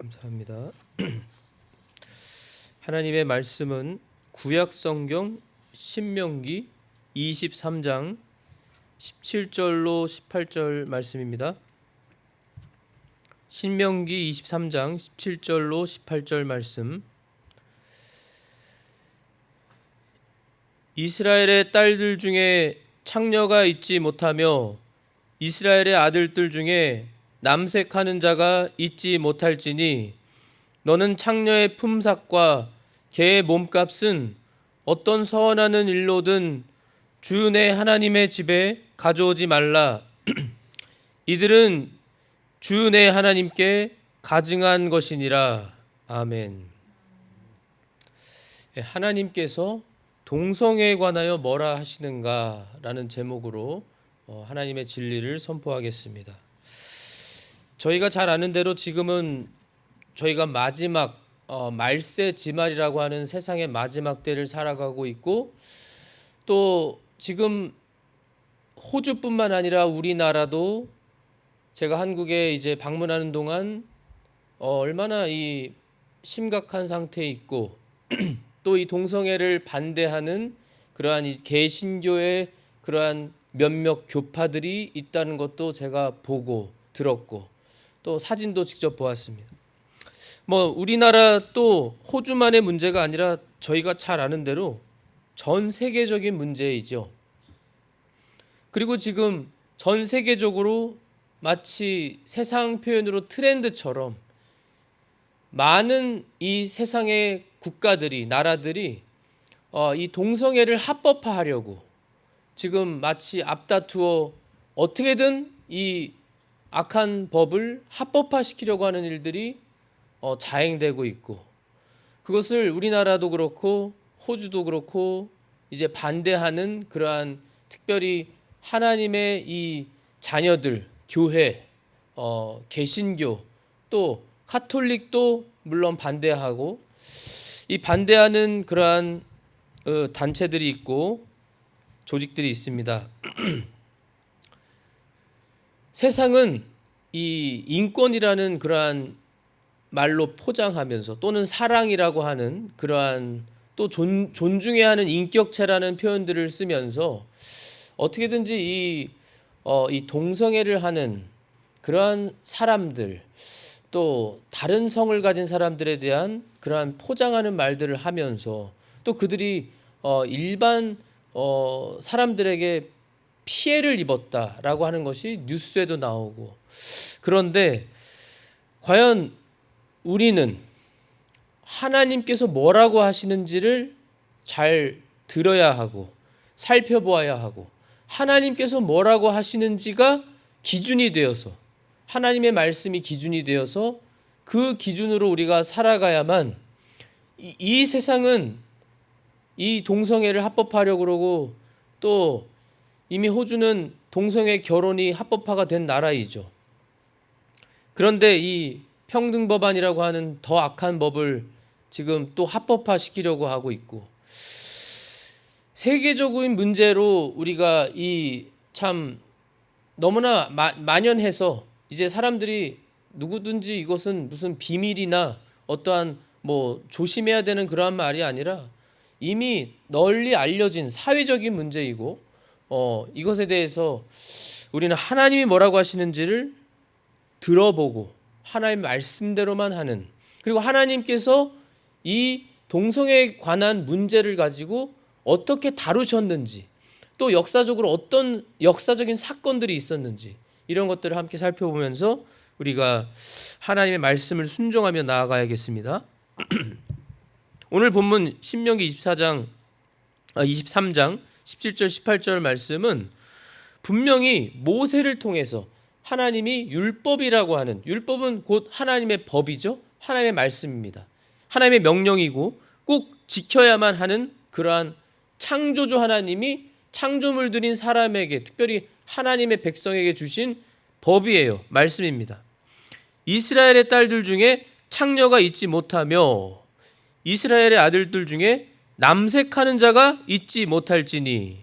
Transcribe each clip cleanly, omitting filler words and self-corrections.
감사합니다. 하나님의 말씀은 구약 성경 신명기 23장 17절로 18절 말씀입니다. 신명기 23장 17절로 18절 말씀. 이스라엘의 딸들 중에 창녀가 있지 못하며 이스라엘의 아들들 중에 남색하는 자가 있지 못할지니 너는 창녀의 품삯과 개의 몸값은 어떤 서원하는 일로든 주 내 하나님의 집에 가져오지 말라. 이들은 주 내 하나님께 가증한 것이니라. 아멘. 하나님께서 동성애에 관하여 뭐라 하시는가라는 제목으로 하나님의 진리를 선포하겠습니다. 저희가 잘 아는 대로 지금은 저희가 마지막 말세 지말이라고 하는 세상의 마지막 때를 살아가고 있고, 또 지금 호주뿐만 아니라 우리나라도 제가 한국에 이제 방문하는 동안 얼마나 이 심각한 상태에 있고 또 이 동성애를 반대하는 그러한 이 개신교의 그러한 몇몇 교파들이 있다는 것도 제가 보고 들었고 또 사진도 직접 보았습니다. 우리나라 또 호주만의 문제가 아니라 저희가 잘 아는 대로 전 세계적인 문제이죠. 그리고 지금 전 세계적으로 마치 세상 표현으로 트렌드처럼 많은 이 세상의 국가들이, 나라들이 이 동성애를 합법화하려고 지금 마치 앞다투어 어떻게든 이 악한 법을 합법화시키려고 하는 일들이 자행되고 있고, 그것을 우리나라도 그렇고 호주도 그렇고 이제 반대하는 그러한, 특별히 하나님의 이 자녀들, 교회, 개신교, 또 카톨릭도 물론 반대하고, 이 반대하는 그러한 단체들이 있고 조직들이 있습니다. 세상은 이 인권이라는 그러한 말로 포장하면서, 또는 사랑이라고 하는 그러한, 또 존중해야 하는 인격체라는 표현들을 쓰면서 어떻게든지 이 동성애를 하는 그러한 사람들, 또 다른 성을 가진 사람들에 대한 그러한 포장하는 말들을 하면서, 또 그들이 일반 사람들에게 피해를 입었다라고 하는 것이 뉴스에도 나오고, 그런데 과연 우리는 하나님께서 뭐라고 하시는지를 잘 들어야 하고 살펴보아야 하고, 하나님께서 뭐라고 하시는지가 기준이 되어서, 하나님의 말씀이 기준이 되어서 그 기준으로 우리가 살아가야만, 이 세상은 이 동성애를 합법화하려고 그러고, 또 이미 호주는 동성애 결혼이 합법화가 된 나라이죠. 그런데 이 평등법안이라고 하는 더 악한 법을 지금 또 합법화시키려고 하고 있고, 세계적인 문제로 우리가 이 참 너무나 만연해서 이제 사람들이 누구든지 이것은 무슨 비밀이나 어떠한 조심해야 되는 그러한 말이 아니라 이미 널리 알려진 사회적인 문제이고, 이것에 대해서 우리는 하나님이 뭐라고 하시는지를 들어보고 하나님 말씀대로만 하는, 그리고 하나님께서 이 동성애에 관한 문제를 가지고 어떻게 다루셨는지, 또 역사적으로 어떤 역사적인 사건들이 있었는지, 이런 것들을 함께 살펴보면서 우리가 하나님의 말씀을 순종하며 나아가야겠습니다. 오늘 본문 신명기 23장 17절 18절 말씀은 분명히 모세를 통해서 하나님이 율법이라고 하는, 율법은 곧 하나님의 법이죠. 하나님의 말씀입니다. 하나님의 명령이고 꼭 지켜야만 하는 그러한 창조주 하나님이 창조물들인 사람에게, 특별히 하나님의 백성에게 주신 법이에요. 말씀입니다. 이스라엘의 딸들 중에 창녀가 있지 못하며 이스라엘의 아들들 중에 남색하는 자가 있지 못할지니,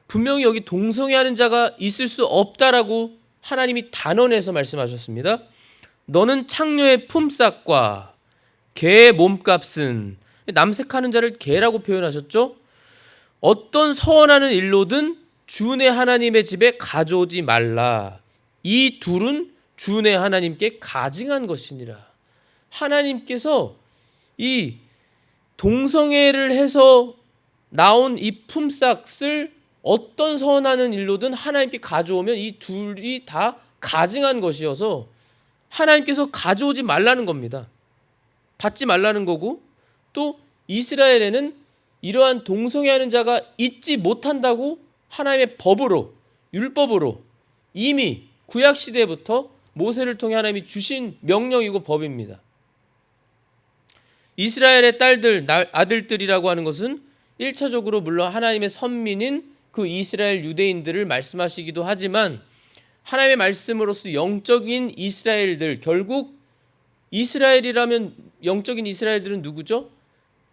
분명히 여기 동성애하는 자가 있을 수 없다라고 하나님이 단언해서 말씀하셨습니다. 너는 창녀의 품삯과 개의 몸값은, 남색하는 자를 개라고 표현하셨죠? 어떤 서원하는 일로든 주 내 하나님의 집에 가져오지 말라. 이 둘은 주 내 하나님께 가증한 것이니라. 하나님께서 이 동성애를 해서 나온 이 품삯을 어떤 서원하는 일로든 하나님께 가져오면 이 둘이 다 가증한 것이어서 하나님께서 가져오지 말라는 겁니다. 받지 말라는 거고, 또 이스라엘에는 이러한 동성애하는 자가 있지 못한다고 하나님의 법으로, 율법으로 이미 구약시대부터 모세를 통해 하나님이 주신 명령이고 법입니다. 이스라엘의 딸들, 아들들이라고 하는 것은 1차적으로 물론 하나님의 선민인 그 이스라엘 유대인들을 말씀하시기도 하지만, 하나님의 말씀으로서 영적인 이스라엘들, 결국 이스라엘이라면 영적인 이스라엘들은 누구죠?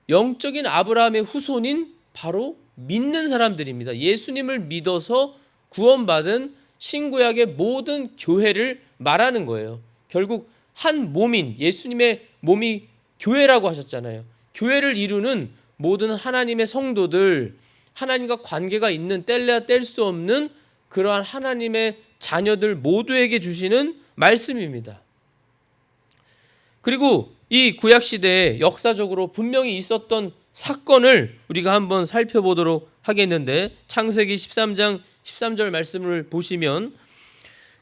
영적인 아브라함의 후손인 바로 믿는 사람들입니다. 예수님을 믿어서 구원받은 신구약의 모든 교회를 말하는 거예요. 결국 한 몸인 예수님의 몸이 교회라고 하셨잖아요. 교회를 이루는 모든 하나님의 성도들, 하나님과 관계가 있는 뗄래야 뗄 수 없는 그러한 하나님의 자녀들 모두에게 주시는 말씀입니다. 그리고 이 구약시대에 역사적으로 분명히 있었던 사건을 우리가 한번 살펴보도록 하겠는데, 창세기 13장 13절 말씀을 보시면,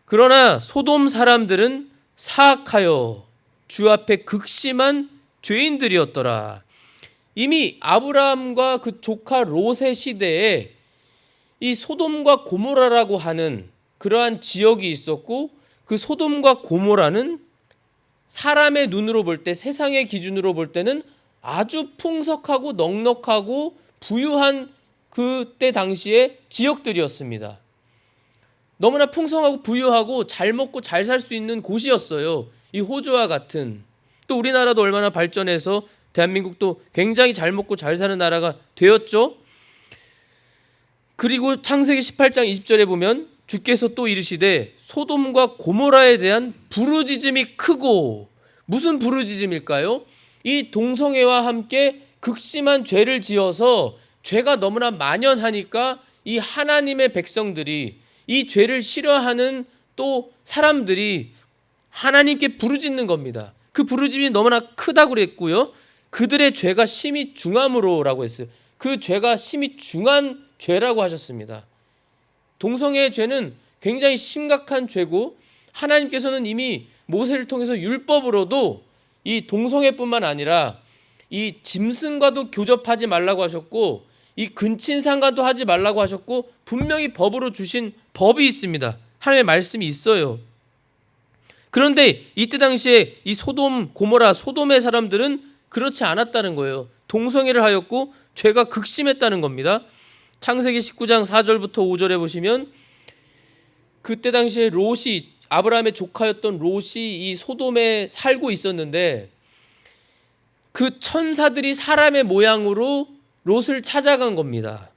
그러나 소돔 사람들은 사악하여 주 앞에 극심한 죄인들이었더라. 이미 아브라함과 그 조카 롯의 시대에 이 소돔과 고모라라고 하는 그러한 지역이 있었고, 그 소돔과 고모라는 사람의 눈으로 볼 때, 세상의 기준으로 볼 때는 아주 풍성하고 넉넉하고 부유한 그때 당시의 지역들이었습니다. 너무나 풍성하고 부유하고 잘 먹고 잘 살 수 있는 곳이었어요. 이 호주와 같은. 또 우리나라도 얼마나 발전해서 대한민국도 굉장히 잘 먹고 잘 사는 나라가 되었죠. 그리고 창세기 18장 20절에 보면 주께서 또 이르시되 소돔과 고모라에 대한 부르짖음이 크고, 무슨 부르짖음일까요? 이 동성애와 함께 극심한 죄를 지어서 죄가 너무나 만연하니까 이 하나님의 백성들이, 이 죄를 싫어하는 또 사람들이 하나님께 부르짖는 겁니다. 그 부르짖음이 너무나 크다고 그랬고요. 그들의 죄가 심히 중함으로라고 했어요. 그 죄가 심히 중한 죄라고 하셨습니다. 동성애의 죄는 굉장히 심각한 죄고, 하나님께서는 이미 모세를 통해서 율법으로도 이 동성애뿐만 아니라 이 짐승과도 교접하지 말라고 하셨고, 이 근친상간도 하지 말라고 하셨고, 분명히 법으로 주신 법이 있습니다. 하나님의 말씀이 있어요. 그런데 이때 당시에 이 소돔, 고모라, 소돔의 사람들은 그렇지 않았다는 거예요. 동성애를 하였고 죄가 극심했다는 겁니다. 창세기 19장 4절부터 5절에 보시면, 그때 당시에 롯이, 아브라함의 조카였던 롯이 이 소돔에 살고 있었는데, 그 천사들이 사람의 모양으로 롯을 찾아간 겁니다.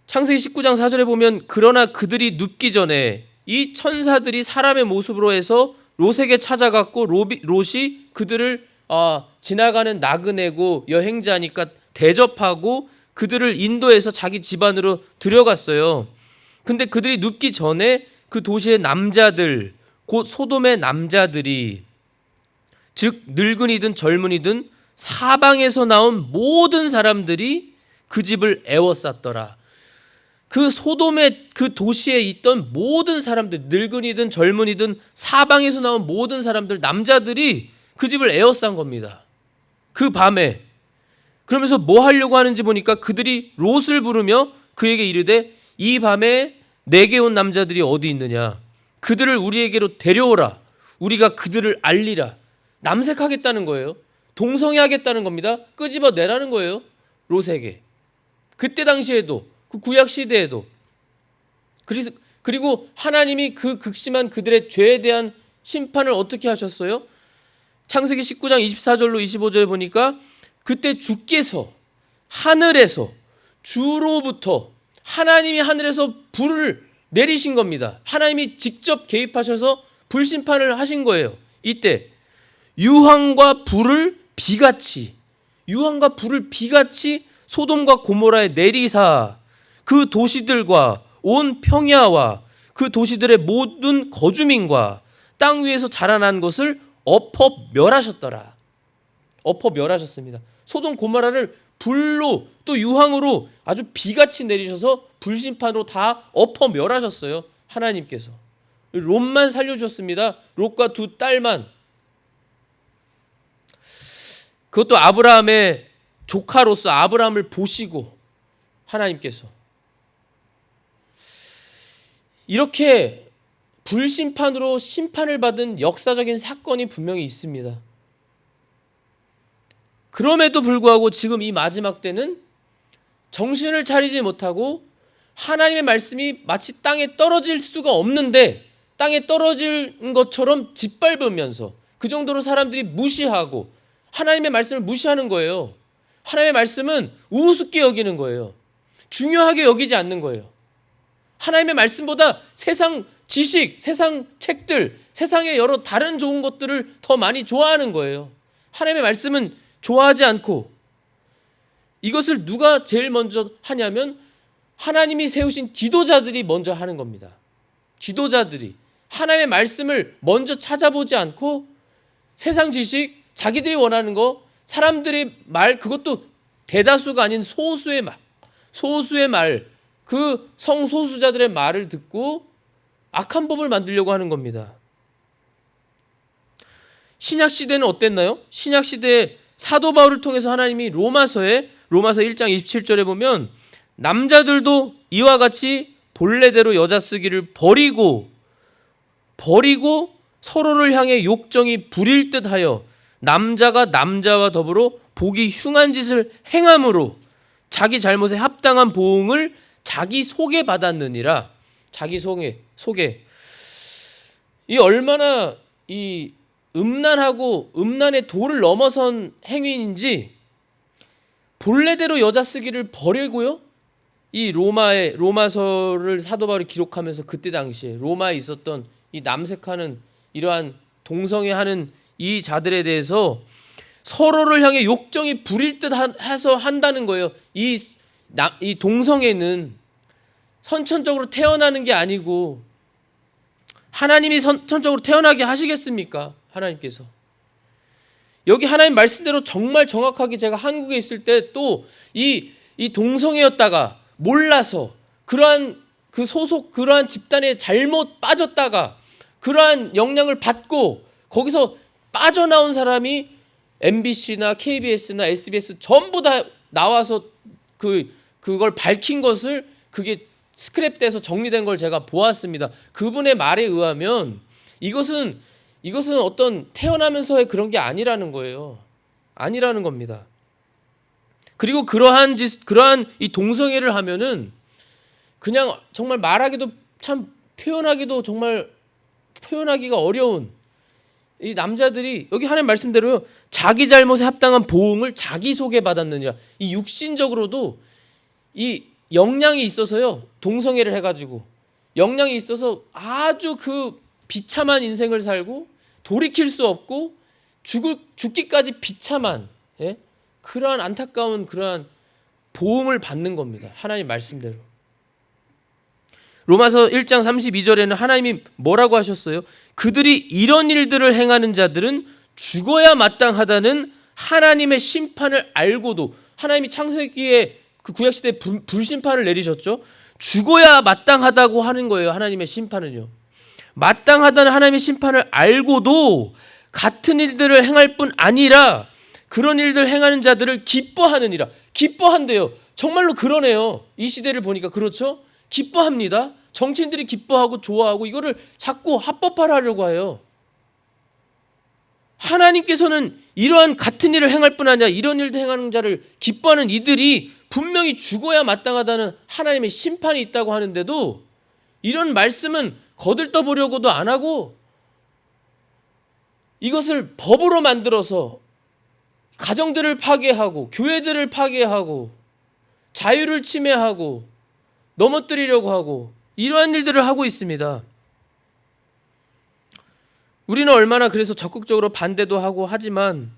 창세기 19장 4절에 보면, 그러나 그들이 눕기 전에 이 천사들이 사람의 모습으로 해서 롯에게 찾아갔고, 롯이 그들을 지나가는 나그네고 여행자니까 대접하고 그들을 인도해서 자기 집안으로 들여갔어요. 근데 그들이 눕기 전에 그 도시의 남자들, 곧 소돔의 남자들이, 즉 늙은이든 젊은이든 사방에서 나온 모든 사람들이 그 집을 에워쌌더라. 그 소돔의 그 도시에 있던 모든 사람들, 늙은이든 젊은이든 사방에서 나온 모든 사람들, 남자들이 그 집을 에워싼 겁니다. 그 밤에. 그러면서 뭐 하려고 하는지 보니까 그들이 롯을 부르며 그에게 이르되 이 밤에 내게 온 남자들이 어디 있느냐, 그들을 우리에게로 데려오라, 우리가 그들을 알리라. 남색하겠다는 거예요. 동성애하겠다는 겁니다. 끄집어내라는 거예요, 롯에게. 그때 당시에도, 그 구약 시대에도. 그리고 하나님이 그 극심한 그들의 죄에 대한 심판을 어떻게 하셨어요? 창세기 19장 24절로 25절에 보니까, 그때 주께서 하늘에서, 주로부터 하나님이 하늘에서 불을 내리신 겁니다. 하나님이 직접 개입하셔서 불심판을 하신 거예요. 이때 유황과 불을 비같이 소돔과 고모라에 내리사 그 도시들과 온 평야와 그 도시들의 모든 거주민과 땅 위에서 자라난 것을 엎어 멸하셨더라. 엎어 멸하셨습니다. 소돔 고모라를 불로 또 유황으로 아주 비같이 내리셔서 불심판으로 다 엎어 멸하셨어요. 하나님께서. 롯만 살려주셨습니다. 롯과 두 딸만. 그것도 아브라함의 조카로서 아브라함을 보시고 하나님께서 이렇게 불심판으로 심판을 받은 역사적인 사건이 분명히 있습니다. 그럼에도 불구하고 지금 이 마지막 때는 정신을 차리지 못하고 하나님의 말씀이 마치 땅에 떨어질 수가 없는데 땅에 떨어진 것처럼 짓밟으면서 그 정도로 사람들이 무시하고 하나님의 말씀을 무시하는 거예요. 하나님의 말씀은 우습게 여기는 거예요. 중요하게 여기지 않는 거예요. 하나님의 말씀보다 세상 지식, 세상 책들, 세상의 여러 다른 좋은 것들을 더 많이 좋아하는 거예요. 하나님의 말씀은 좋아하지 않고 이것을 누가 제일 먼저 하냐면 하나님이 세우신 지도자들이 먼저 하는 겁니다. 지도자들이 하나님의 말씀을 먼저 찾아보지 않고 세상 지식, 자기들이 원하는 거, 사람들의 말, 그것도 대다수가 아닌 소수의 말, 그 성소수자들의 말을 듣고 악한 법을 만들려고 하는 겁니다. 신약 시대는 어땠나요? 신약 시대에 사도 바울을 통해서 하나님이 로마서 1장 27절에 보면 남자들도 이와 같이 본래대로 여자 쓰기를 버리고 서로를 향해 욕정이 부릴 듯하여 남자가 남자와 더불어 보기 흉한 짓을 행함으로 자기 잘못에 합당한 보응을 자기 속에 받았느니라. 자기 속에. 이 얼마나 이 음란하고 음란의 도를 넘어선 행위인지 본래대로 여자 쓰기를 버리고요. 이 로마서를 사도 바울이 기록하면서 그때 당시에 로마에 있었던 이 남색하는 이러한 동성애하는 이 자들에 대해서 서로를 향해 욕정이 부릴 듯 해서 한다는 거예요. 이 동성애는 선천적으로 태어나는 게 아니고 하나님이 선천적으로 태어나게 하시겠습니까? 하나님께서. 여기 하나님 말씀대로 정말 정확하게 제가 한국에 있을 때 또 이 동성애였다가 몰라서 그러한 집단에 잘못 빠졌다가 그러한 영향을 받고 거기서 빠져나온 사람이 MBC나 KBS나 SBS 전부 다 나와서 그걸 밝힌 것을 그게 스크랩돼서 정리된 걸 제가 보았습니다. 그분의 말에 의하면 이것은 어떤 태어나면서의 그런 게 아니라는 거예요. 아니라는 겁니다. 그리고 그러한 이 동성애를 하면은 그냥 정말 말하기도 참 표현하기가 어려운 이 남자들이 여기 하나님 말씀대로요. 자기 잘못에 합당한 보응을 자기 속에 받았느니라. 이 육신적으로도 이 영향이 있어서요. 동성애를 해가지고 영향이 있어서 아주 그 비참한 인생을 살고 돌이킬 수 없고 죽기까지 비참한 그러한 안타까운 그러한 보응을 받는 겁니다. 하나님 말씀대로. 로마서 1장 32절에는 하나님이 뭐라고 하셨어요? 그들이 이런 일들을 행하는 자들은 죽어야 마땅하다는 하나님의 심판을 알고도 하나님이 창세기에 그 구약시대에 불심판을 내리셨죠. 죽어야 마땅하다고 하는 거예요. 하나님의 심판은요. 마땅하다는 하나님의 심판을 알고도 같은 일들을 행할 뿐 아니라 그런 일들을 행하는 자들을 기뻐하느니라. 기뻐한대요. 정말로 그러네요. 이 시대를 보니까 그렇죠. 기뻐합니다. 정치인들이 기뻐하고 좋아하고 이거를 자꾸 합법화하려고 해요. 하나님께서는 이러한 같은 일을 행할 뿐 아니라 이런 일도 행하는 자를 기뻐하는 이들이 분명히 죽어야 마땅하다는 하나님의 심판이 있다고 하는데도 이런 말씀은 거들떠보려고도 안 하고 이것을 법으로 만들어서 가정들을 파괴하고 교회들을 파괴하고 자유를 침해하고 넘어뜨리려고 하고 이러한 일들을 하고 있습니다. 우리는 얼마나 그래서 적극적으로 반대도 하고 하지만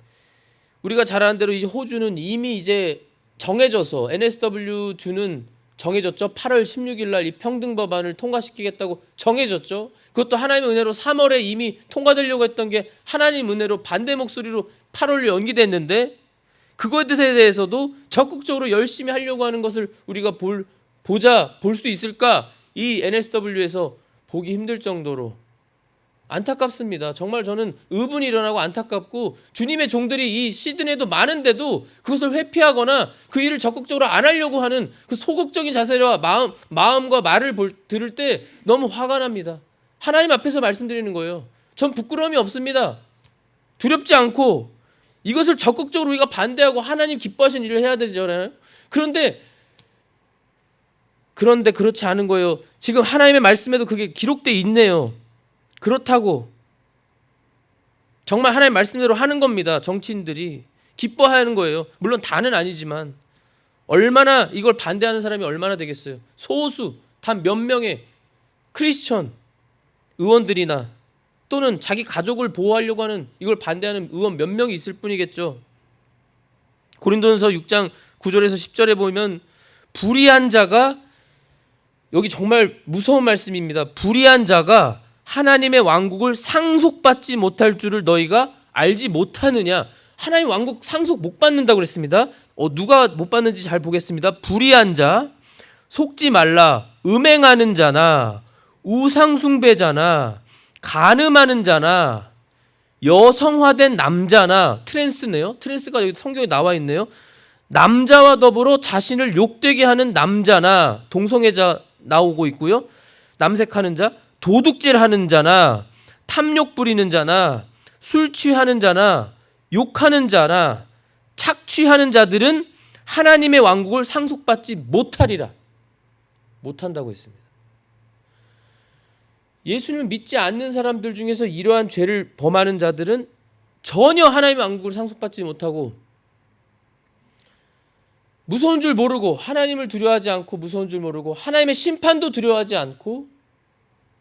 우리가 잘 아는 대로 이 호주는 이미 이제 정해져서 NSW2는 정해졌죠. 8월 16일 날 이 평등 법안을 통과시키겠다고 정해졌죠. 그것도 하나님의 은혜로 3월에 이미 통과되려고 했던 게 하나님 은혜로 반대 목소리로 8월 연기됐는데 그것에 대해서도 적극적으로 열심히 하려고 하는 것을 우리가 볼 수 있을까? 이 NSW에서 보기 힘들 정도로 안타깝습니다. 정말 저는 의분이 일어나고 안타깝고 주님의 종들이 이 시드니에도 많은데도 그것을 회피하거나 그 일을 적극적으로 안 하려고 하는 그 소극적인 자세와 마음과 말을 들을 때 너무 화가 납니다. 하나님 앞에서 말씀드리는 거예요. 전 부끄러움이 없습니다. 두렵지 않고 이것을 적극적으로 우리가 반대하고 하나님 기뻐하시는 일을 해야 되잖아요. 그런데 그렇지 않은 거예요. 지금 하나님의 말씀에도 그게 기록되어 있네요. 그렇다고 정말 하나님 말씀대로 하는 겁니다. 정치인들이 기뻐하는 거예요. 물론 다는 아니지만 얼마나 이걸 반대하는 사람이 얼마나 되겠어요. 소수 단 몇 명의 크리스천 의원들이나 또는 자기 가족을 보호하려고 하는 이걸 반대하는 의원 몇 명이 있을 뿐이겠죠. 고린도전서 6장 9절에서 10절에 보면 불의한 자가, 여기 정말 무서운 말씀입니다. 불의한 자가 하나님의 왕국을 상속받지 못할 줄을 너희가 알지 못하느냐. 하나님 왕국 상속 못 받는다고 그랬습니다. 누가 못 받는지 잘 보겠습니다. 불의한 자, 속지 말라, 음행하는 자나 우상숭배자나 간음하는 자나 여성화된 남자나, 트랜스네요. 트랜스가 여기 성경에 나와 있네요. 남자와 더불어 자신을 욕되게 하는 남자나, 동성애자 나오고 있고요. 남색하는 자, 도둑질하는 자나 탐욕 부리는 자나 술 취하는 자나 욕하는 자나 착취하는 자들은 하나님의 왕국을 상속받지 못하리라. 못한다고 했습니다. 예수님을 믿지 않는 사람들 중에서 이러한 죄를 범하는 자들은 전혀 하나님의 왕국을 상속받지 못하고, 무서운 줄 모르고, 하나님을 두려워하지 않고 무서운 줄 모르고, 하나님의 심판도 두려워하지 않고,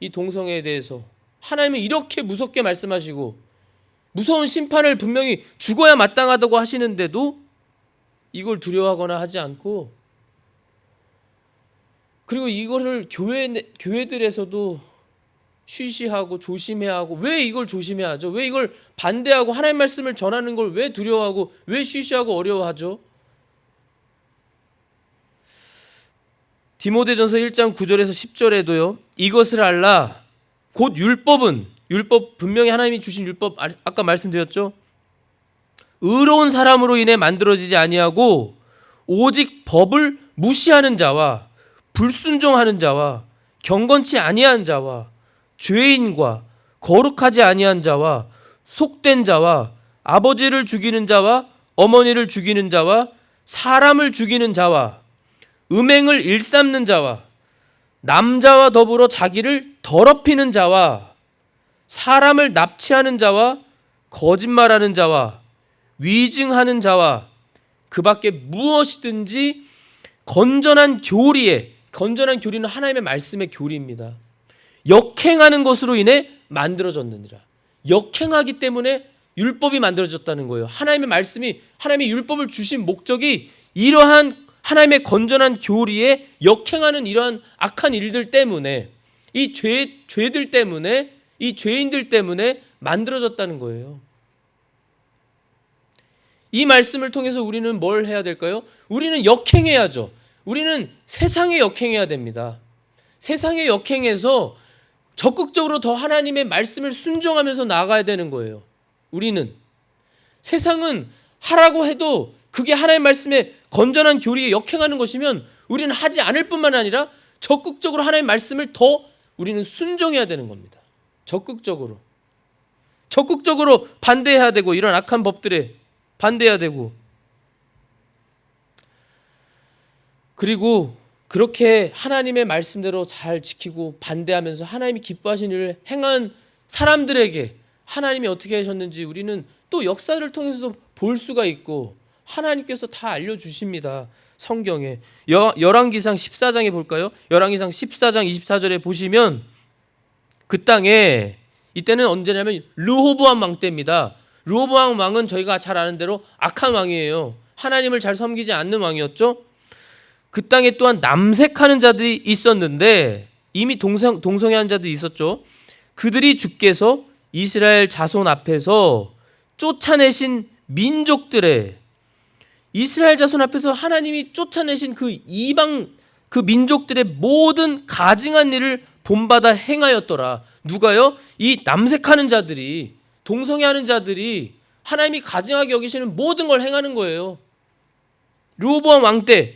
이 동성애에 대해서 하나님은 이렇게 무섭게 말씀하시고 무서운 심판을 분명히 죽어야 마땅하다고 하시는데도 이걸 두려워하거나 하지 않고, 그리고 이거를 교회들에서도 쉬쉬하고 조심해야 하고, 왜 이걸 조심해야 하죠? 왜 이걸 반대하고 하나님 말씀을 전하는 걸 왜 두려워하고 왜 쉬쉬하고 어려워하죠? 디모데전서 1장 9절에서 10절에도요. 이것을 알라. 곧 율법은, 율법 분명히 하나님이 주신 율법 아까 말씀드렸죠. 의로운 사람으로 인해 만들어지지 아니하고 오직 법을 무시하는 자와 불순종하는 자와 경건치 아니한 자와 죄인과 거룩하지 아니한 자와 속된 자와 아버지를 죽이는 자와 어머니를 죽이는 자와 사람을 죽이는 자와 음행을 일삼는 자와 남자와 더불어 자기를 더럽히는 자와 사람을 납치하는 자와 거짓말하는 자와 위증하는 자와 그 밖에 무엇이든지 건전한 교리에, 건전한 교리는 하나님의 말씀의 교리입니다. 역행하는 것으로 인해 만들어졌느니라. 역행하기 때문에 율법이 만들어졌다는 거예요. 하나님의 말씀이, 하나님의 율법을 주신 목적이 이러한 하나님의 건전한 교리에 역행하는 이러한 악한 일들 때문에, 이 죄들 때문에, 이 죄인들 때문에 만들어졌다는 거예요. 이 말씀을 통해서 우리는 뭘 해야 될까요? 우리는 역행해야죠. 우리는 세상에 역행해야 됩니다. 세상에 역행해서 적극적으로 더 하나님의 말씀을 순종하면서 나아가야 되는 거예요. 우리는 세상은 하라고 해도 그게 하나님의 말씀에 건전한 교리에 역행하는 것이면 우리는 하지 않을 뿐만 아니라 적극적으로 하나님의 말씀을 더 우리는 순종해야 되는 겁니다. 적극적으로 반대해야 되고, 이런 악한 법들에 반대해야 되고, 그리고 그렇게 하나님의 말씀대로 잘 지키고 반대하면서 하나님이 기뻐하시는 일을 행한 사람들에게 하나님이 어떻게 하셨는지 우리는 또 역사를 통해서도 볼 수가 있고, 하나님께서 다 알려주십니다. 성경에. 열왕기상 14장에 볼까요? 열왕기상 14장 24절에 보시면 그 땅에 이때는 언제냐면 르호보암 왕 때입니다. 르호보암 왕은 저희가 잘 아는 대로 악한 왕이에요. 하나님을 잘 섬기지 않는 왕이었죠. 그 땅에 또한 남색하는 자들이 있었는데, 이미 동성애하는 자들이 있었죠. 그들이 주께서 이스라엘 자손 앞에서 쫓아내신 민족들의, 이스라엘 자손 앞에서 하나님이 쫓아내신 그 이방 그 민족들의 모든 가증한 일을 본받아 행하였더라. 누가요? 이 남색하는 자들이, 동성애하는 자들이 하나님이 가증하게 여기시는 모든 걸 행하는 거예요. 르호보암 왕 때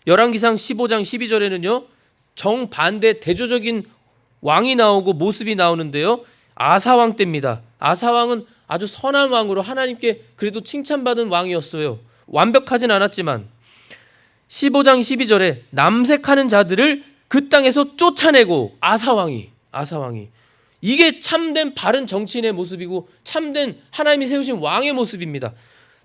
열왕기상 15장 12절에는요 정반대 대조적인 왕이 나오고 모습이 나오는데요, 아사왕 때입니다. 아사왕은 아주 선한 왕으로 하나님께 그래도 칭찬받은 왕이었어요. 완벽하진 않았지만 15장 12절에 남색하는 자들을 그 땅에서 쫓아내고, 아사왕이 이게 참된 바른 정치인의 모습이고 참된 하나님이 세우신 왕의 모습입니다.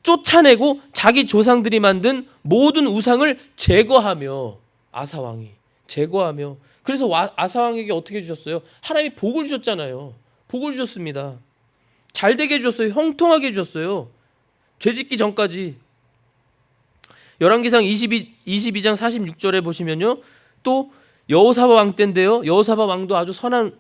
쫓아내고 자기 조상들이 만든 모든 우상을 제거하며, 아사왕이 제거하며, 그래서 아사왕에게 어떻게 주셨어요? 하나님이 복을 주셨잖아요. 복을 주셨습니다. 잘되게 해주셨어요. 형통하게 해주셨어요. 죄짓기 전까지. 열왕기상 22장 46절에 보시면요, 또 여호사밧 왕 때인데요, 여호사밧 왕도 아주 선한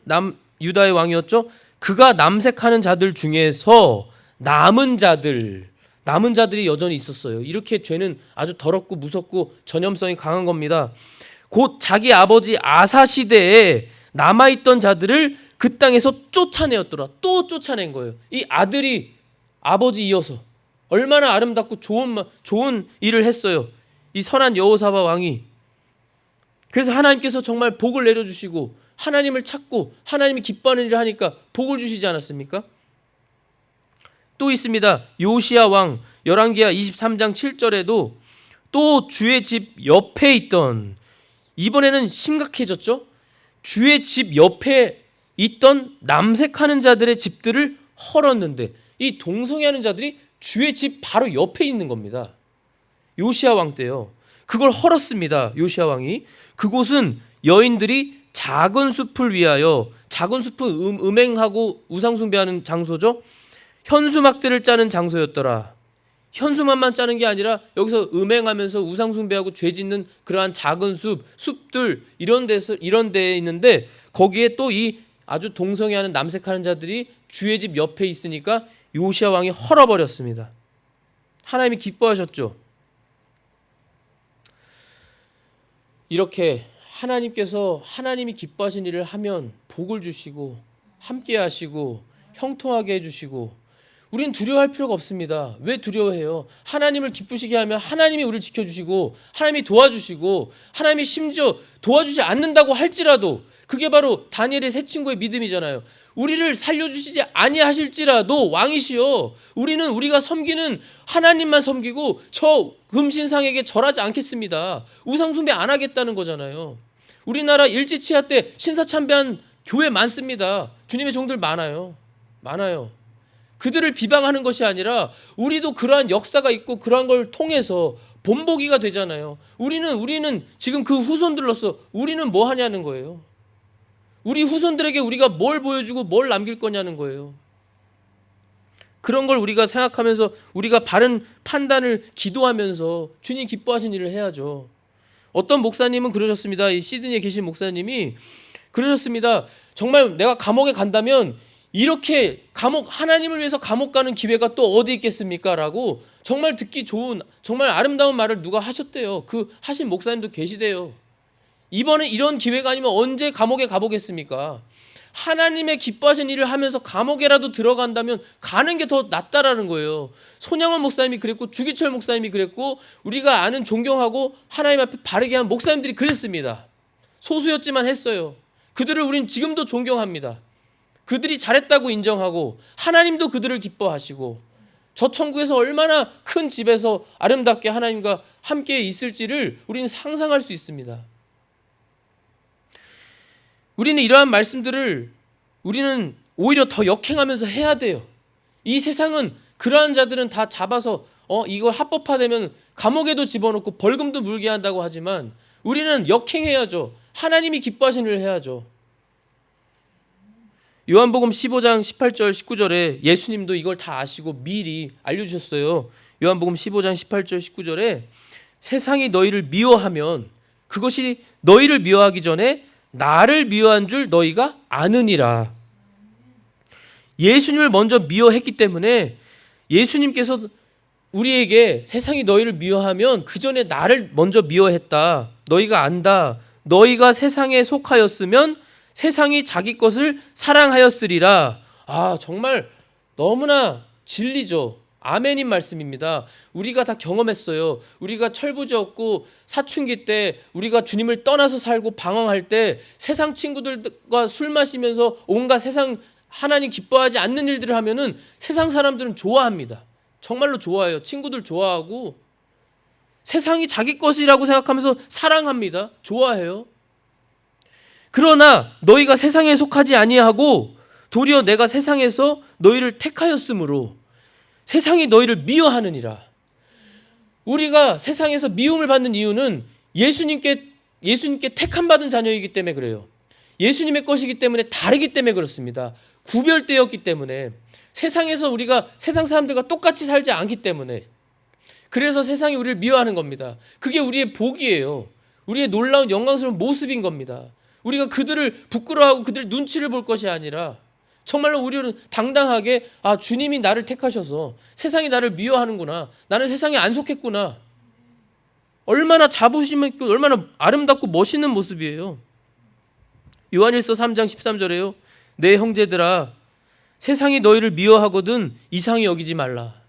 유다의 왕이었죠. 그가 남색하는 자들 중에서 남은 자들이 여전히 있었어요. 이렇게 죄는 아주 더럽고 무섭고 전염성이 강한 겁니다. 곧 자기 아버지 아사 시대에 남아있던 자들을 그 땅에서 쫓아내었더라. 또 쫓아낸 거예요. 이 아들이 아버지 이어서 얼마나 아름답고 좋은 일을 했어요, 이 선한 여호사밧 왕이. 그래서 하나님께서 정말 복을 내려주시고 하나님을 찾고 하나님이 기뻐하는 일을 하니까 복을 주시지 않았습니까? 또 있습니다. 요시야 왕, 열왕기하 23장 7절에도 또 주의 집 옆에 있던, 이번에는 심각해졌죠. 주의 집 옆에 있던 남색하는 자들의 집들을 헐었는데, 이 동성애하는 자들이 주의 집 바로 옆에 있는 겁니다. 요시야 왕 때요. 그걸 헐었습니다. 요시야 왕이. 그곳은 여인들이 작은 숲을 위하여, 작은 숲은 음행하고 우상숭배하는 장소죠. 현수막들을 짜는 장소였더라. 현수막만 짜는 게 아니라 여기서 음행하면서 우상숭배하고 죄짓는 그러한 작은 숲들 이런 데에 있는데, 거기에 또 이 아주 동성애하는 남색하는 자들이 주의 집 옆에 있으니까 요시야 왕이 헐어버렸습니다. 하나님이 기뻐하셨죠. 이렇게 하나님께서 하나님이 기뻐하신 일을 하면 복을 주시고 함께 하시고 형통하게 해주시고, 우린 두려워할 필요가 없습니다. 왜 두려워해요? 하나님을 기쁘시게 하면 하나님이 우리를 지켜주시고 하나님이 도와주시고, 하나님이 심지어 도와주지 않는다고 할지라도 그게 바로 다니엘의 세 친구의 믿음이잖아요. 우리를 살려주시지 아니하실지라도 왕이시여, 우리는 우리가 섬기는 하나님만 섬기고 저 금신상에게 절하지 않겠습니다. 우상숭배 안 하겠다는 거잖아요. 우리나라 일제치하 때 신사참배한 교회 많습니다. 주님의 종들 많아요. 그들을 비방하는 것이 아니라 우리도 그러한 역사가 있고 그러한 걸 통해서 본보기가 되잖아요. 우리는 지금 그 후손들로서 우리는 뭐 하냐는 거예요. 우리 후손들에게 우리가 뭘 보여주고 뭘 남길 거냐는 거예요. 그런 걸 우리가 생각하면서 우리가 바른 판단을 기도하면서 주님 기뻐하신 일을 해야죠. 어떤 목사님은 그러셨습니다. 이 시드니에 계신 목사님이 그러셨습니다. 정말 내가 감옥에 간다면 이렇게 하나님을 위해서 감옥 가는 기회가 또 어디 있겠습니까? 라고 정말 듣기 좋은, 정말 아름다운 말을 누가 하셨대요. 그 하신 목사님도 계시대요. 이번에 이런 기회가 아니면 언제 감옥에 가보겠습니까? 하나님의 기뻐하신 일을 하면서 감옥에라도 들어간다면 가는 게 더 낫다라는 거예요. 손양원 목사님이 그랬고 주기철 목사님이 그랬고 우리가 아는 존경하고 하나님 앞에 바르게 한 목사님들이 그랬습니다. 소수였지만 했어요. 그들을 우린 지금도 존경합니다. 그들이 잘했다고 인정하고 하나님도 그들을 기뻐하시고 저 천국에서 얼마나 큰 집에서 아름답게 하나님과 함께 있을지를 우리는 상상할 수 있습니다. 우리는 이러한 말씀들을 우리는 오히려 더 역행하면서 해야 돼요. 이 세상은 그러한 자들은 다 잡아서 이거 합법화되면 감옥에도 집어넣고 벌금도 물게 한다고 하지만 우리는 역행해야죠. 하나님이 기뻐하시는 일을 해야죠. 요한복음 15장 18절 19절에 예수님도 이걸 다 아시고 미리 알려주셨어요. 요한복음 15장 18절 19절에 세상이 너희를 미워하면 그것이 너희를 미워하기 전에 나를 미워한 줄 너희가 아느니라. 예수님을 먼저 미워했기 때문에 예수님께서 우리에게 세상이 너희를 미워하면 그 전에 나를 먼저 미워했다. 너희가 안다. 너희가 세상에 속하였으면 세상이 자기 것을 사랑하였으리라. 정말 너무나 진리죠. 아멘인 말씀입니다. 우리가 다 경험했어요. 우리가 철부지었고 사춘기 때 우리가 주님을 떠나서 살고 방황할 때 세상 친구들과 술 마시면서 온갖 세상 하나님 기뻐하지 않는 일들을 하면은 세상 사람들은 좋아합니다. 정말로 좋아해요. 친구들 좋아하고 세상이 자기 것이라고 생각하면서 사랑합니다. 좋아해요. 그러나 너희가 세상에 속하지 아니하고 도리어 내가 세상에서 너희를 택하였으므로 세상이 너희를 미워하느니라. 우리가 세상에서 미움을 받는 이유는 예수님께 택함 받은 자녀이기 때문에 그래요. 예수님의 것이기 때문에 다르기 때문에 그렇습니다. 구별되었기 때문에 세상에서 우리가 세상 사람들과 똑같이 살지 않기 때문에 그래서 세상이 우리를 미워하는 겁니다. 그게 우리의 복이에요. 우리의 놀라운 영광스러운 모습인 겁니다. 우리가 그들을 부끄러워하고 그들 눈치를 볼 것이 아니라 정말로 우리는 당당하게 주님이 나를 택하셔서 세상이 나를 미워하는구나. 나는 세상에 안 속했구나. 얼마나 자부심 있고 얼마나 아름답고 멋있는 모습이에요. 요한일서 3장 13절에요. 내 형제들아 세상이 너희를 미워하거든 이상히 여기지 말라.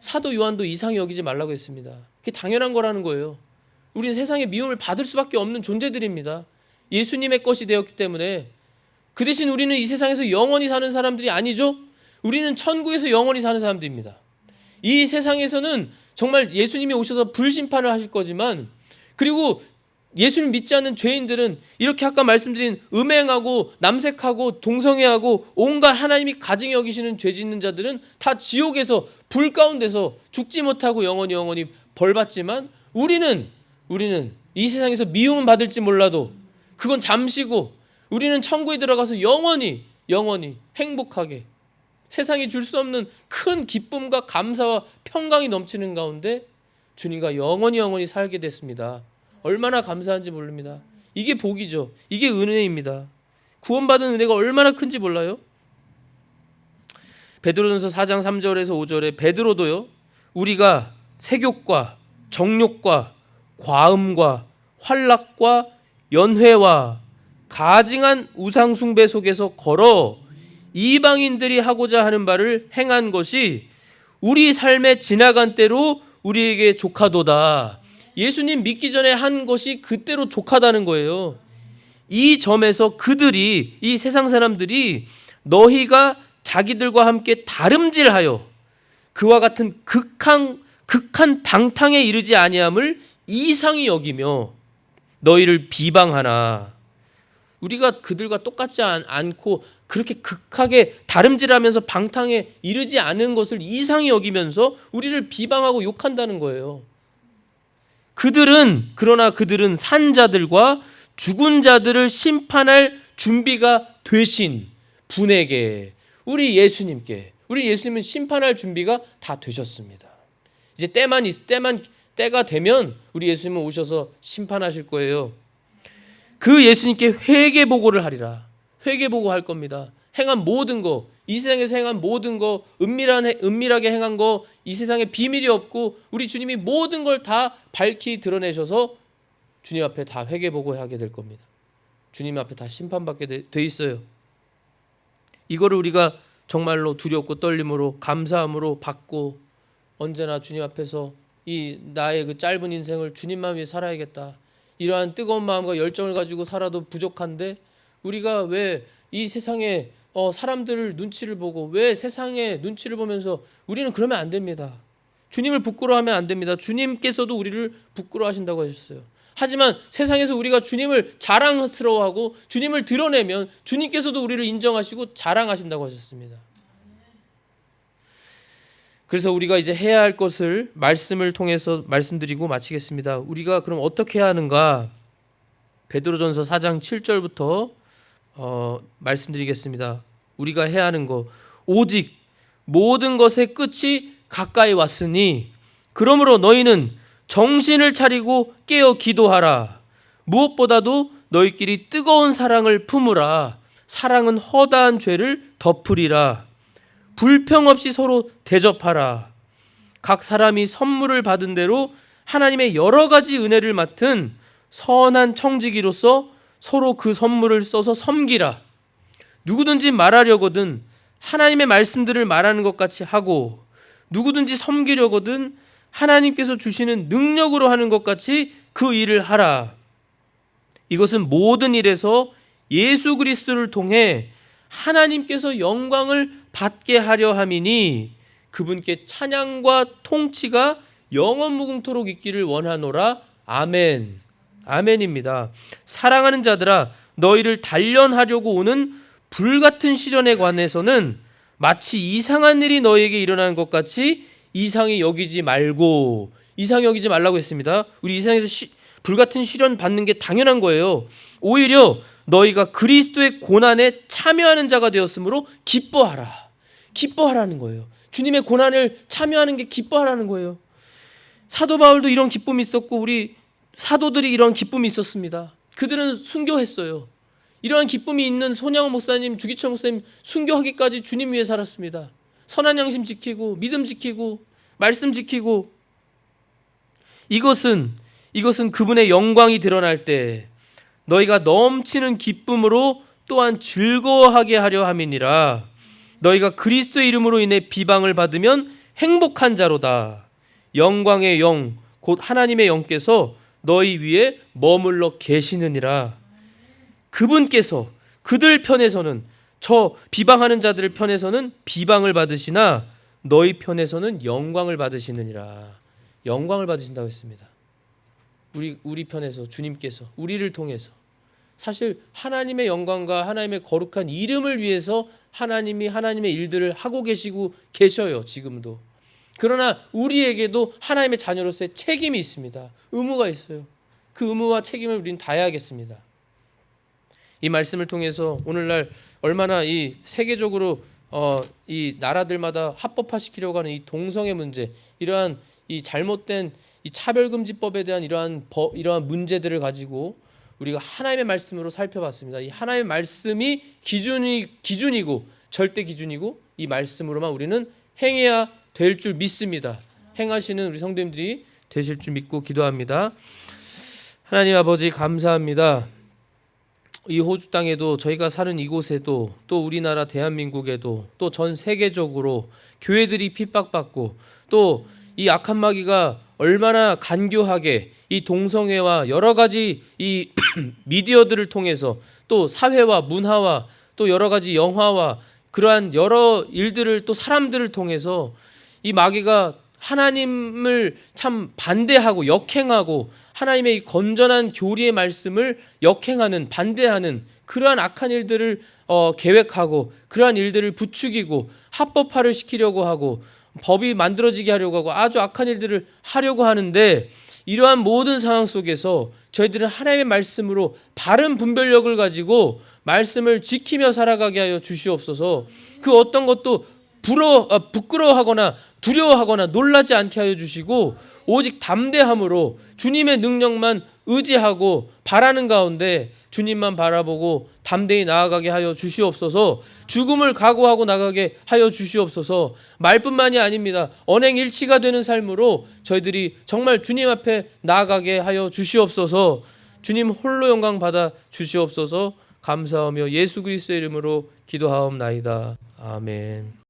사도 요한도 이상히 여기지 말라고 했습니다. 그게 당연한 거라는 거예요. 우리는 세상에 미움을 받을 수밖에 없는 존재들입니다. 예수님의 것이 되었기 때문에. 그 대신 우리는 이 세상에서 영원히 사는 사람들이 아니죠. 우리는 천국에서 영원히 사는 사람들입니다. 이 세상에서는 정말 예수님이 오셔서 불심판을 하실 거지만, 그리고 예수님 믿지 않는 죄인들은 이렇게 아까 말씀드린 음행하고 남색하고 동성애하고 온갖 하나님이 가증히 여기시는 죄 짓는 자들은 다 지옥에서 불 가운데서 죽지 못하고 영원히 벌 받지만, 우리는 이 세상에서 미움은 받을지 몰라도 그건 잠시고 우리는 천국에 들어가서 영원히 행복하게 세상이 줄 수 없는 큰 기쁨과 감사와 평강이 넘치는 가운데 주님과 영원히 살게 됐습니다. 얼마나 감사한지 모릅니다. 이게 복이죠. 이게 은혜입니다. 구원받은 은혜가 얼마나 큰지 몰라요? 베드로전서 4장 3절에서 5절에 베드로도요, 우리가 색욕과 정욕과 과음과 활락과 연회와 가증한 우상숭배 속에서 걸어 이방인들이 하고자 하는 바를 행한 것이 우리 삶의 지나간 때로 우리에게 족하도다. 예수님 믿기 전에 한 것이 그때로 족하다는 거예요. 이 점에서 그들이, 이 세상 사람들이 너희가 자기들과 함께 다름질하여 그와 같은 극한 방탕에 이르지 아니함을 이상히 여기며 너희를 비방하나. 우리가 그들과 똑같지 않고 그렇게 극하게 다름질하면서 방탕에 이르지 않은 것을 이상히 여기면서 우리를 비방하고 욕한다는 거예요. 그러나 그들은 산 자들과 죽은 자들을 심판할 준비가 되신 분에게, 우리 예수님은 심판할 준비가 다 되셨습니다. 이제 때가 되면 우리 예수님은 오셔서 심판하실 거예요. 그 예수님께 회개 보고를 하리라. 회개 보고할 겁니다. 행한 모든 거, 이 세상에서 행한 모든 거, 은밀하게 행한 거, 이 세상에 비밀이 없고 우리 주님이 모든 걸 다 밝히 드러내셔서 주님 앞에 다 회개 보고하게 될 겁니다. 주님 앞에 다 심판받게 돼 있어요. 이거를 우리가 정말로 두렵고 떨림으로 감사함으로 받고 언제나 주님 앞에서 이 나의 그 짧은 인생을 주님만 위해 살아야겠다. 이러한 뜨거운 마음과 열정을 가지고 살아도 부족한데 우리가 왜 이 세상에 사람들 눈치를 보고 왜 세상의 눈치를 보면서 우리는 그러면 안 됩니다. 주님을 부끄러워하면 안 됩니다. 주님께서도 우리를 부끄러워하신다고 하셨어요. 하지만 세상에서 우리가 주님을 자랑스러워하고 주님을 드러내면 주님께서도 우리를 인정하시고 자랑하신다고 하셨습니다. 그래서 우리가 이제 해야 할 것을 말씀을 통해서 말씀드리고 마치겠습니다. 우리가 그럼 어떻게 해야 하는가? 베드로전서 4장 7절부터 말씀드리겠습니다. 우리가 해야 하는 것, 오직 모든 것의 끝이 가까이 왔으니 그러므로 너희는 정신을 차리고 깨어 기도하라. 무엇보다도 너희끼리 뜨거운 사랑을 품으라. 사랑은 허다한 죄를 덮으리라. 불평 없이 서로 대접하라. 각 사람이 선물을 받은 대로 하나님의 여러 가지 은혜를 맡은 선한 청지기로서 서로 그 선물을 써서 섬기라. 누구든지 말하려거든 하나님의 말씀들을 말하는 것 같이 하고, 누구든지 섬기려거든 하나님께서 주시는 능력으로 하는 것 같이 그 일을 하라. 이것은 모든 일에서 예수 그리스도를 통해 하나님께서 영광을 받게 하려 함이니 그분께 찬양과 통치가 영원 무궁토록 있기를 원하노라. 아멘. 아멘입니다. 사랑하는 자들아, 너희를 단련하려고 오는 불같은 시련에 관해서는 마치 이상한 일이 너희에게 일어나는 것 같이 이상히 여기지 말고, 이상히 여기지 말라고 했습니다. 우리 이 세상에서 불같은 시련 받는 게 당연한 거예요. 오히려 너희가 그리스도의 고난에 참여하는 자가 되었으므로 기뻐하라. 기뻐하라는 거예요. 주님의 고난을 참여하는 게 기뻐하라는 거예요. 사도 바울도 이런 기쁨이 있었고 우리 사도들이 이런 기쁨이 있었습니다. 그들은 순교했어요. 이러한 기쁨이 있는 손양호 목사님, 주기철 목사님 순교하기까지 주님 위해 살았습니다. 선한 양심 지키고 믿음 지키고 말씀 지키고, 이것은 그분의 영광이 드러날 때 너희가 넘치는 기쁨으로 또한 즐거워하게 하려 함이니라. 너희가 그리스도의 이름으로 인해 비방을 받으면 행복한 자로다. 영광의 영 곧 하나님의 영께서 너희 위에 머물러 계시느니라. 그분께서 그들 편에서는, 저 비방하는 자들 편에서는 비방을 받으시나 너희 편에서는 영광을 받으시느니라. 영광을 받으신다고 했습니다. 우리 편에서 주님께서 우리를 통해서, 사실 하나님의 영광과 하나님의 거룩한 이름을 위해서 하나님이 하나님의 일들을 하고 계시고 계셔요, 지금도. 그러나 우리에게도 하나님의 자녀로서의 책임이 있습니다. 의무가 있어요. 그 의무와 책임을 우리는 다해야겠습니다. 이 말씀을 통해서 오늘날 얼마나 이 세계적으로 이 나라들마다 합법화시키려고 하는 이 동성애 문제, 이러한 이 잘못된 이 차별금지법에 대한 이러한 문제들을 가지고 우리가 하나님의 말씀으로 살펴봤습니다. 이 하나님의 말씀이 기준이고 절대 기준이고, 이 말씀으로만 우리는 행해야 될 줄 믿습니다. 행하시는 우리 성도님들이 되실 줄 믿고 기도합니다. 하나님 아버지, 감사합니다. 이 호주 땅에도, 저희가 사는 이곳에도, 또 우리나라 대한민국에도, 또 전 세계적으로 교회들이 핍박받고, 또 이 악한 마귀가 얼마나 간교하게 이 동성애와 여러 가지 이 미디어들을 통해서, 또 사회와 문화와 또 여러 가지 영화와 그러한 여러 일들을, 또 사람들을 통해서 이 마귀가 하나님을 참 반대하고 역행하고 하나님의 이 건전한 교리의 말씀을 역행하는, 반대하는 그러한 악한 일들을 계획하고, 그러한 일들을 부추기고 합법화를 시키려고 하고 법이 만들어지게 하려고 하고 아주 악한 일들을 하려고 하는데, 이러한 모든 상황 속에서 저희들은 하나님의 말씀으로 바른 분별력을 가지고 말씀을 지키며 살아가게 하여 주시옵소서. 그 어떤 것도 부끄러워하거나 두려워하거나 놀라지 않게 하여 주시고, 오직 담대함으로 주님의 능력만 의지하고 바라는 가운데 주님만 바라보고 담대히 나아가게 하여 주시옵소서. 죽음을 각오하고 나가게 하여 주시옵소서. 말뿐만이 아닙니다. 언행일치가 되는 삶으로 저희들이 정말 주님 앞에 나아가게 하여 주시옵소서. 주님 홀로 영광 받아 주시옵소서. 감사하며 예수 그리스도의 이름으로 기도하옵나이다. 아멘.